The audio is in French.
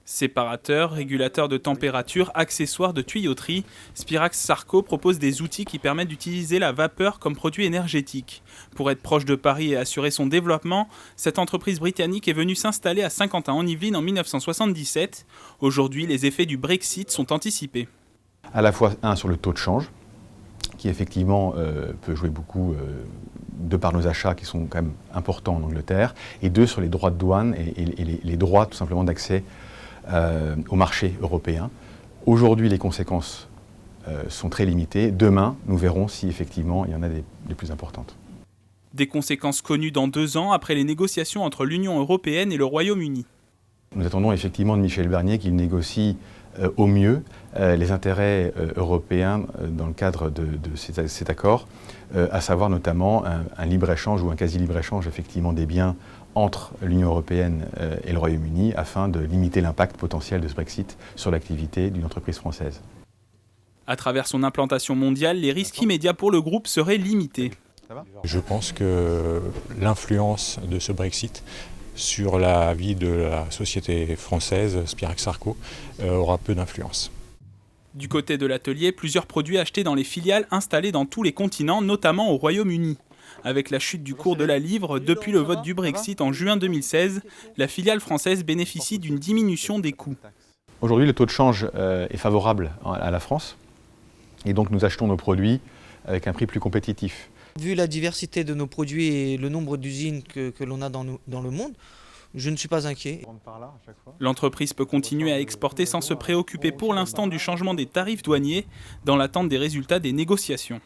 Séparateurs, régulateurs de température, accessoires de tuyauterie, Spirax Sarco propose des outils qui permettent d'utiliser la vapeur comme produit énergétique. Pour être proche de Paris et assurer son développement, cette entreprise britannique est venue s'installer à Saint-Quentin-en-Yvelines en 1977. Aujourd'hui, les effets du Brexit sont anticipés. À la fois, sur le taux de change, qui effectivement peut jouer beaucoup de par nos achats qui sont quand même importants en Angleterre, et deux, sur les droits de douane et les droits tout simplement d'accès au marché européen. Aujourd'hui, les conséquences sont très limitées. Demain, nous verrons si effectivement il y en a des plus importantes. Des conséquences connues dans 2 ans après les négociations entre l'Union européenne et le Royaume-Uni. Nous attendons effectivement de Michel Barnier qu'il négocie au mieux les intérêts européens dans le cadre de cet accord, à savoir notamment un libre-échange ou un quasi-libre-échange effectivement des biens entre l'Union européenne et le Royaume-Uni afin de limiter l'impact potentiel de ce Brexit sur l'activité d'une entreprise française. À travers son implantation mondiale, les risques immédiats pour le groupe seraient limités. Je pense que l'influence de ce Brexit sur la vie de la société française, Spirax Sarco, aura peu d'influence. Du côté de l'atelier, plusieurs produits achetés dans les filiales installées dans tous les continents, notamment au Royaume-Uni. Avec la chute du cours de la livre depuis le vote du Brexit en juin 2016, la filiale française bénéficie d'une diminution des coûts. Aujourd'hui, le taux de change est favorable à la France et donc nous achetons nos produits avec un prix plus compétitif. Vu la diversité de nos produits et le nombre d'usines que l'on a dans le monde, je ne suis pas inquiet. L'entreprise peut continuer à exporter sans se préoccuper pour l'instant du changement des tarifs douaniers dans l'attente des résultats des négociations.